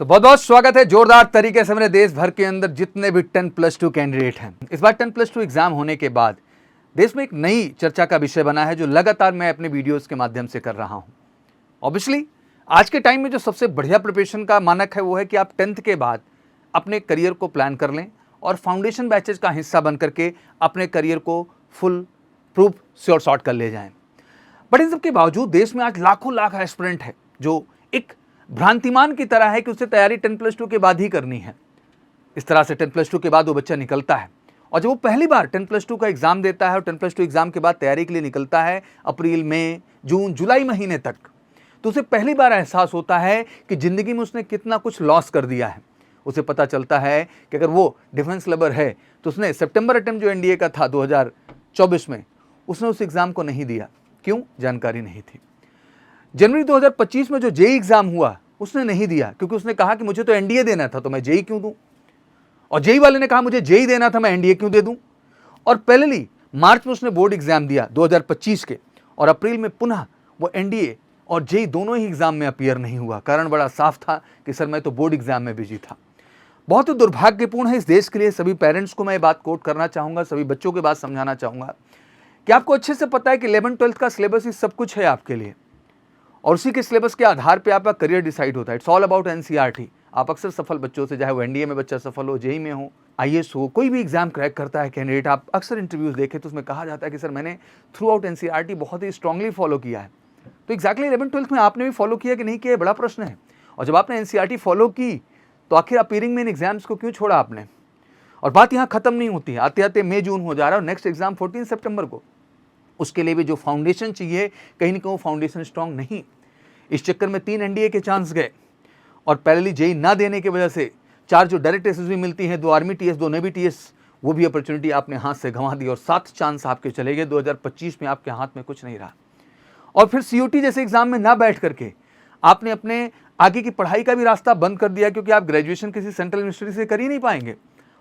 तो बहुत बहुत स्वागत है जोरदार तरीके से मेरे देश भर के अंदर जितने भी 10+2 कैंडिडेट हैं। इस बार 10+2 एग्जाम होने के बाद देश में एक नई चर्चा का विषय बना है जो लगातार मैं अपने वीडियोस के माध्यम से कर रहा हूं। ऑब्वियसली आज के टाइम में जो सबसे बढ़िया प्रिपरेशन का मानक है वो है कि आप 10th के बाद अपने करियर को प्लान कर लें और फाउंडेशन बैचेज का हिस्सा बन करके अपने करियर को फुल प्रूफ श्योर शॉर्ट कर ले जाएं। बट इन सब के बावजूद देश में आज लाखों लाख एस्पिरेंट है जो एक भ्रांतिमान की तरह है कि उसे तैयारी 10+2 के बाद ही करनी है। इस तरह से 10+2 के बाद वो बच्चा निकलता है और जब वो पहली बार 10+2 का एग्जाम देता है और 10+2 एग्जाम के बाद तैयारी के लिए निकलता है अप्रैल, मई, जून, जुलाई महीने तक, तो उसे पहली बार एहसास होता है कि जिंदगी में उसने कितना कुछ लॉस कर दिया है। उसे पता चलता है कि अगर वो डिफेंस लवर है तो उसने सितंबर अटेम्प्ट जो एनडीए का था 2024 में, उसने उस एग्जाम को नहीं दिया। क्यों? जानकारी नहीं थी। जनवरी 2025 में जो जेई एग्जाम हुआ उसने नहीं दिया क्योंकि उसने कहा कि मुझे तो एनडीए देना था तो मैं जेई क्यों दूं, और जेई वाले ने कहा मुझे जेई देना था मैं एनडीए क्यों दे दूं। और पहले मार्च में उसने बोर्ड एग्जाम दिया 2025 के और अप्रैल में पुनः वो एनडीए और जेई दोनों ही एग्जाम में अपीयर नहीं हुआ। कारण बड़ा साफ था कि सर मैं तो बोर्ड एग्जाम में बिजी था। बहुत ही दुर्भाग्यपूर्ण है इस देश के लिए। सभी पेरेंट्स को मैं ये बात कोट करना चाहूंगा, सभी बच्चों के बात समझाना चाहूंगा कि आपको अच्छे से पता है कि 11th-12th का सिलेबस ही सब कुछ है आपके लिए और उसी के सिलेबस के आधार पे आपका करियर डिसाइड होता है। It's all about NCERT. आप अक्सर सफल बच्चों से, चाहे वो एनडीए में बच्चा सफल हो, जेई में हो, आईएएस हो, कोई भी एग्जाम क्रैक करता है कैंडिडेट, आप अक्सर इंटरव्यूज देखें तो उसमें कहा जाता है कि सर मैंने थ्रू आउट एनसीईआरटी बहुत ही स्ट्रांगली फॉलो किया है। तो एक्जैक्टली 11th-12th में आपने भी फॉलो किया कि नहीं किया, बड़ा प्रश्न है। और जब आपने एनसीईआरटी फॉलो की तो आखिर अपीयरिंग में इन एग्जाम्स को क्यों छोड़ा आपने? और बात यहाँ खत्म नहीं होती है, आते आते मई जून हो जा रहा है और नेक्स्ट एग्जाम 14 सितंबर को। उसके लिए भी जो फाउंडेशन चाहिए, कहीं ना कहीं फाउंडेशन स्ट्रांग नहीं। इस चक्कर में 3 एनडीए के चांस गए और पहले जेई ना देने की वजह से 4 जो डायरेक्ट एसएसबी मिलती हैं, 2 आर्मी टीएस, 2 नेवी टीएस, वो भी अपॉर्चुनिटी आपने हाथ से गंवा दी और 7 चांस आपके चले गए। 2025 में आपके हाथ में कुछ नहीं रहा। और फिर सीयूटी जैसे एग्जाम में ना बैठ करके आपने अपने आगे की पढ़ाई का भी रास्ता बंद कर दिया क्योंकि आप ग्रेजुएशन किसी सेंट्रल यूनिवर्सिटी से कर ही नहीं पाएंगे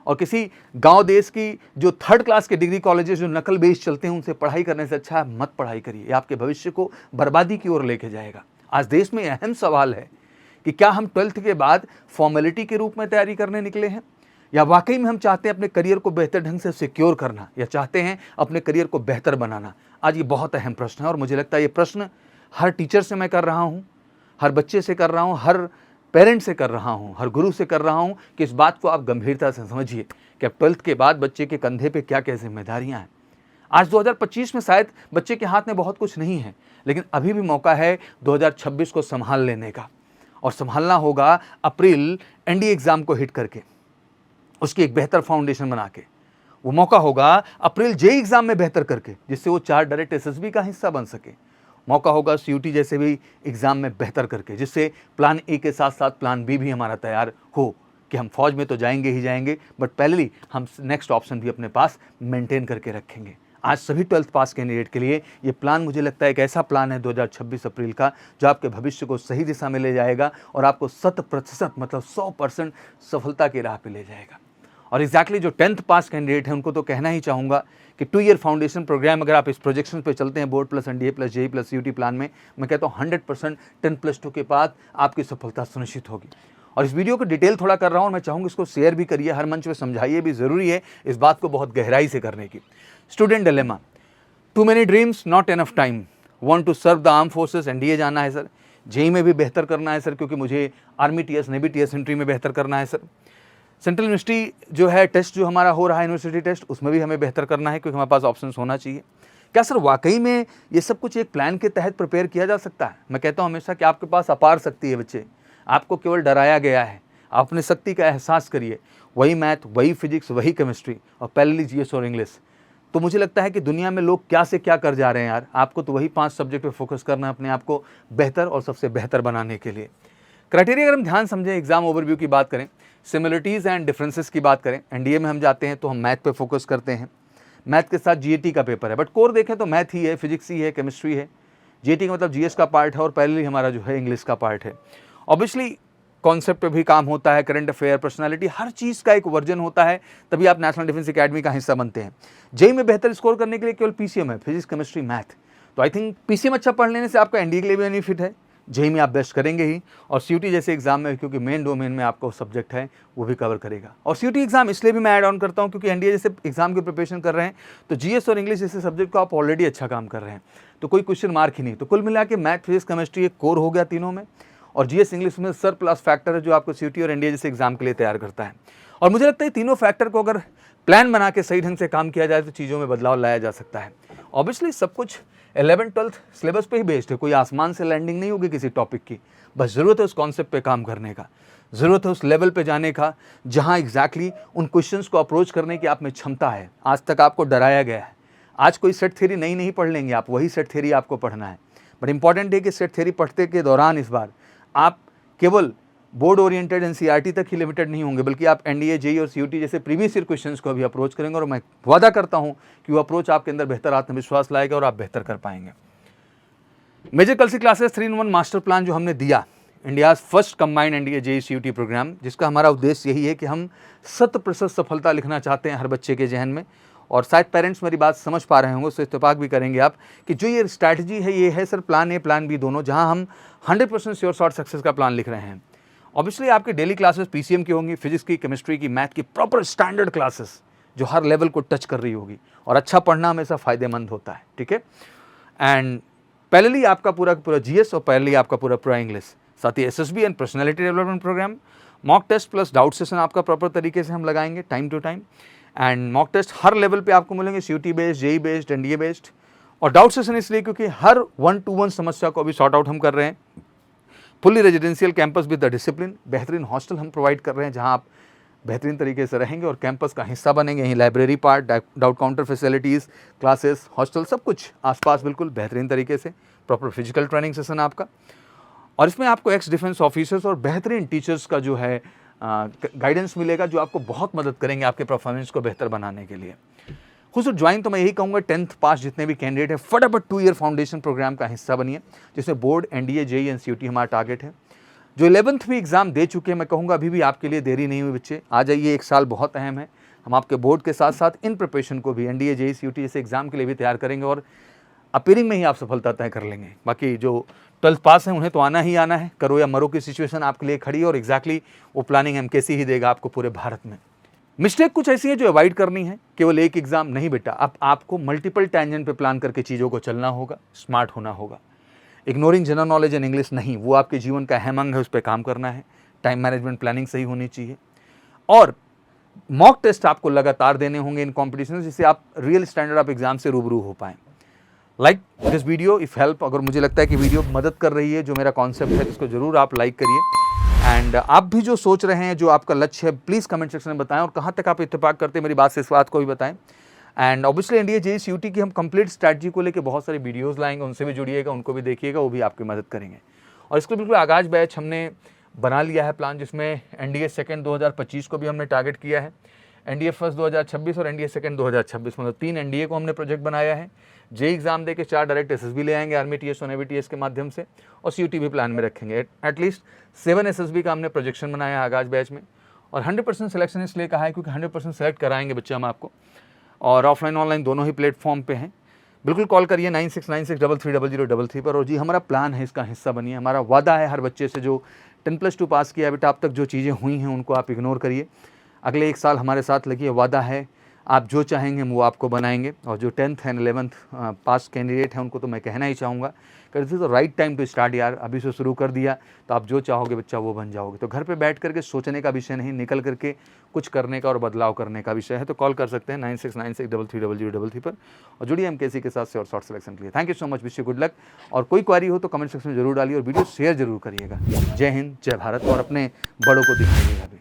और किसी गांव देश की जो 3rd क्लास के डिग्री कॉलेजेस जो नकल बेस चलते हैं उनसे पढ़ाई करने से अच्छा है मत पढ़ाई करिए। ये आपके भविष्य को बर्बादी की ओर लेके जाएगा। आज देश में अहम सवाल है कि क्या हम 12th के बाद फॉर्मेलिटी के रूप में तैयारी करने निकले हैं या वाकई में हम चाहते हैं अपने करियर को बेहतर ढंग से सिक्योर करना या चाहते हैं अपने करियर को बेहतर बनाना। आज ये बहुत अहम प्रश्न है और मुझे लगता है ये प्रश्न हर टीचर से मैं कर रहा हूँ, हर बच्चे से कर रहा हूँ, हर पेरेंट्स से कर रहा हूँ, हर गुरु से कर रहा हूँ कि इस बात को आप गंभीरता से समझिए कि अब 12th के बाद बच्चे के कंधे पे क्या क्या जिम्मेदारियाँ हैं। आज 2025 में शायद बच्चे के हाथ में बहुत कुछ नहीं है, लेकिन अभी भी मौका है 2026 को संभाल लेने का और संभालना होगा अप्रैल एनडीए एग्जाम को हिट करके, उसकी एक बेहतर फाउंडेशन बना के। वो मौका होगा अप्रैल जेई एग्जाम में बेहतर करके जिससे वो 4 डायरेक्ट एसएसबी का हिस्सा बन सके। मौका होगा सीयूटी जैसे भी एग्जाम में बेहतर करके जिससे प्लान ए के साथ साथ प्लान बी भी हमारा तैयार हो कि हम फौज में तो जाएंगे ही जाएंगे, बट पहले हम नेक्स्ट ऑप्शन भी अपने पास मेंटेन करके रखेंगे। आज सभी 12th पास कैंडिडेट के लिए ये प्लान मुझे लगता है एक ऐसा प्लान है 2026 अप्रैल का जो आपके भविष्य को सही दिशा में ले जाएगा और आपको 100% मतलब 100% सफलता की राह पे ले जाएगा। और एग्जैक्टली जो 10th पास कैंडिडेट हैं उनको तो कहना ही चाहूँगा कि 2 ईयर फाउंडेशन प्रोग्राम अगर आप इस प्रोजेक्शन पे चलते हैं board plus NDA plus JEE plus CUET plan में, मैं कहता हूँ 100% 10+2 के बाद आपकी सफलता सुनिश्चित होगी। और इस वीडियो को डिटेल थोड़ा कर रहा हूँ, मैं चाहूँगा इसको शेयर भी करिए, हर मंच पे समझाइए भी, ज़रूरी है इस बात को बहुत गहराई से करने की। Student dilemma, too many dreams not enough time, want to serve the arm forces, NDA जाना है सर, जेई में भी बेहतर करना है सर क्योंकि मुझे army TS, navy TS entry में बेहतर करना है सर, सेंट्रल यूनिवर्सिटी जो है टेस्ट जो हमारा हो रहा है यूनिवर्सिटी टेस्ट उसमें भी हमें बेहतर करना है क्योंकि हमारे पास ऑप्शंस होना चाहिए। क्या सर वाकई में ये सब कुछ एक प्लान के तहत प्रिपेयर किया जा सकता है? मैं कहता हूँ हमेशा कि आपके पास अपार शक्ति है बच्चे, आपको केवल डराया गया है। आप अपनी शक्ति का एहसास करिए, वही मैथ, वही फिजिक्स, वही केमिस्ट्री और पहले जीएस और इंग्लिश। तो मुझे लगता है कि दुनिया में लोग क्या से क्या कर जा रहे हैं यार, आपको तो वही 5 सब्जेक्ट पे फोकस करना है अपने आप को बेहतर और सबसे बेहतर बनाने के लिए। क्राइटेरिया अगर हम ध्यान समझें, एग्जाम ओवरव्यू की बात करें, सिमिलरिटीज़ एंड डिफरेंसेस की बात करें, एनडीए में हम जाते हैं तो हम मैथ पे फोकस करते हैं, मैथ के साथ जीएटी का पेपर है, बट कोर देखें तो मैथ ही है, फिजिक्स ही है, केमिस्ट्री है, जीएटी का मतलब जीएस का पार्ट है और पहले हमारा जो है इंग्लिश का पार्ट है। ऑब्वियसली कॉन्सेप्ट पे भी काम होता है, करंट अफेयर, पर्सनालिटी, हर चीज़ का एक वर्जन होता है, तभी आप नेशनल डिफेंस एकेडमी का हिस्सा बनते हैं। जेई में बेहतर स्कोर करने के लिए केवल पीसीएम है, फिजिक्स, केमिस्ट्री, मैथ। तो आई थिंक पीसीएम अच्छा पढ़ लेने से आपका एनडीए के लिए भी बेनिफिट है, जेईई में आप बेस्ट करेंगे ही, और सीयूटी जैसे एग्जाम में क्योंकि मेन डोमेन में आपका सब्जेक्ट है वो भी कवर करेगा। और सीयूटी एग्जाम इसलिए भी मैं ऐड ऑन करता हूँ क्योंकि एनडीए जैसे एग्जाम की प्रिपरेशन कर रहे हैं तो जीएस और इंग्लिश जैसे सब्जेक्ट को आप ऑलरेडी अच्छा काम कर रहे हैं, तो कोई क्वेश्चन मार्क ही नहीं। तो कुल मिला के मैथ, फिजिक्स, केमिस्ट्री एक कोर हो गया तीनों में, और जीएस इंग्लिश में सर प्लस फैक्टर है जो आपको सीयूटी और एनडीए जैसे एग्जाम के लिए तैयार करता है। और मुझे लगता है तीनों फैक्टर को अगर प्लान बना के सही ढंग से काम किया जाए तो चीज़ों में बदलाव लाया जा सकता है। ऑब्वियसली सब कुछ 11th-12th सिलेबस पे ही बेस्ड है, कोई आसमान से लैंडिंग नहीं होगी किसी टॉपिक की, बस ज़रूरत है उस कॉन्सेप्ट पे काम करने का, ज़रूरत है उस लेवल पे जाने का जहाँ एग्जैक्टली उन क्वेश्चंस को अप्रोच करने की आप में क्षमता है। आज तक आपको डराया गया है, आज कोई सेट थ्योरी नहीं पढ़ लेंगे आप, वही सेट थ्योरी आपको पढ़ना है। बट इंपॉर्टेंट है कि सेट थ्योरी पढ़ते के दौरान इस बार आप केवल बोर्ड ओरिएंटेड एनसीईआरटी तक ही लिमिटेड नहीं होंगे, बल्कि आप एनडीए, जेईई और सीयूटी जैसे प्रीवियस ईयर क्वेश्चंस को भी अप्रोच करेंगे, और मैं वादा करता हूं कि वो अप्रोच आपके अंदर बेहतर आत्मविश्वास लाएगा और आप बेहतर कर पाएंगे। मेजर कल सी क्लासेस 3-in-1 मास्टर प्लान जो हमने दिया, India first combined NDA JEE CUET programme, जिसका हमारा उद्देश्य यही है कि हम 100% सफलता लिखना चाहते हैं हर बच्चे के जहन में। और शायद पेरेंट्स मेरी बात समझ पा रहे होंगे, उससे इत्तेफाक भी करेंगे आप कि जो ये स्ट्रैटेजी है ये है sir plan A plan B दोनों, जहाँ हम 100% श्योर शॉर्ट सक्सेस का प्लान लिख रहे हैं। ऑब्वियसली आपकी डेली क्लासेस पीसीएम की होंगी, फिजिक्स की, केमिस्ट्री की, मैथ की, प्रॉपर स्टैंडर्ड क्लासेस जो हर लेवल को टच कर रही होगी, और अच्छा पढ़ना हमेशा फ़ायदेमंद होता है, ठीक है। एंड पहले आपका पूरा जीएस और पहले आपका पूरा इंग्लिश, साथ ही SSB and personality development program, mock test plus doubt session आपका प्रॉपर तरीके से हम लगाएंगे time to time. And mock test हर लेवल पे आपको मिलेंगे, CUET based, JEE based, NDA based. और डाउट सेशन इसलिए क्योंकि हर 1-to-1 समस्या को अभी सॉर्ट आउट हम कर रहे हैं। Fully residential campus with the discipline, बेहतरीन हॉस्टल हम प्रोवाइड कर रहे हैं जहां आप बेहतरीन तरीके से रहेंगे और कैंपस का हिस्सा बनेंगे। यहीं library part, doubt counter facilities, classes, hostel, सब कुछ आसपास बिल्कुल बेहतरीन तरीके से, प्रॉपर फिजिकल ट्रेनिंग सेशन आपका। और इसमें आपको एक्स डिफेंस ऑफिसर्स और बेहतरीन टीचर्स का जो है गाइडेंस मिलेगा, जो आपको बहुत मदद करेंगे आपके परफॉर्मेंस को बेहतर बनाने के लिए। खुद ज्वाइन तो मैं यही कहूँगा 10th पास जितने भी कैंडिडेट हैं फटाफट 2 ईयर फाउंडेशन प्रोग्राम का हिस्सा बनिए, जिसमें board, NDA, JEE and CUET हमारा टारगेट है। जो 11th भी एग्जाम दे चुके हैं, मैं कहूँगा अभी भी आपके लिए देरी नहीं हुई बच्चे, आ जाइए, एक साल बहुत अहम है। हम आपके बोर्ड के साथ साथ इन प्रिपरेशन को भी एनडीए, जेईई, सीयूटी जैसे एग्जाम के लिए भी तैयार करेंगे, और अपीयरिंग में ही आप सफलता तय कर लेंगे। बाकी जो 12th पास हैं उन्हें तो आना ही आना है, करो या मरो की सिचुएशन आपके लिए खड़ी है, और एग्जैक्टली वो प्लानिंग एमकेसी ही देगा आपको पूरे भारत में। मिस्टेक कुछ ऐसी है जो अवॉइड करनी है, केवल एक एग्जाम नहीं बेटा, अब आपको मल्टीपल टेंजेंट पे प्लान करके चीज़ों को चलना होगा, स्मार्ट होना होगा। Ignoring general knowledge and English नहीं, वो आपके जीवन का अहम अंग है, उस पर काम करना है। टाइम मैनेजमेंट प्लानिंग सही होनी चाहिए, और मॉक टेस्ट आपको लगातार देने होंगे इन कॉम्पिटिशन, जिससे आप रियल स्टैंडर्ड आप एग्जाम से रूबरू हो पाएँ। Like this video if help, अगर मुझे लगता है कि वीडियो मदद कर रही है जो मेरा कॉन्सेप्ट है, इसको ज़रूर आप लाइक करिए। एंड आप भी जो सोच रहे हैं, जो आपका लक्ष्य है, प्लीज़ कमेंट सेक्शन में बताएं, और कहाँ तक आप इत्तेफाक करते हैं मेरी बात से, इस बात को भी बताएं। And obviously NDA, JEE, CUET की हम कंप्लीट स्ट्रैटेजी को लेकर बहुत सारे वीडियोज़ लाएंगे, उनसे भी जुड़िएगा, उनको भी देखिएगा, वो भी आपकी मदद करेंगे। और इसके बिल्कुल आगाज बैच हमने बना लिया है प्लान, जिसमें एनडीए सेकेंड 2025 को भी हमने टारगेट किया है, एनडीए फर्स्ट 2026 और एनडीए सेकेंड 2026, मतलब 3 एनडीए को हमने प्रोजेक्ट बनाया है। जेईई एग्जाम देके 4 डायरेक्ट एसएसबी ले आएंगे आर्मी टीएस और नेवी टीएस के माध्यम से, और सीयूटी भी प्लान में रखेंगे। एटलीस्ट 7 एसएसबी का हमने प्रोजेक्शन बनाया है आगाज बैच में, और 100% सिलेक्शन इसलिए कहा है क्योंकि 100% सेलेक्ट कराएंगे बच्चे हम आपको, और ऑफलाइन ऑनलाइन दोनों ही प्लेटफॉर्म पे हैं। बिल्कुल कॉल करिए 9696330033 पर, और जी हमारा प्लान है, इसका हिस्सा बनिए। हमारा वादा है हर बच्चे से जो 10+2 पास किया है बेटा, अब तक जो चीज़ें हुई हैं उनको आप इग्नोर करिए, अगले 1 साल हमारे साथ लगिए, वादा है आप जो चाहेंगे वो आपको बनाएंगे। और जो 10th and 11th pass candidate हैं उनको तो मैं कहना ही चाहूँगा कि this is the right time to start यार, अभी से शुरू कर दिया तो आप जो चाहोगे बच्चा वो बन जाओगे। तो घर पे बैठ करके सोचने का विषय नहीं, निकल करके कुछ करने का और बदलाव करने का विषय है। तो कॉल कर सकते हैं 9696330033 पर, और जुड़िए एमकेसी के साथ से और शॉर्ट सिलेक्शन के लिए। Thank you so much, wish you good luck. और कोई क्वारी हो तो कमेंट सेक्शन में जरूर डालिए, और वीडियो शेयर जरूर करिएगा। जय हिंद, जय भारत, और अपने बड़ों को दिखाइएगा भी।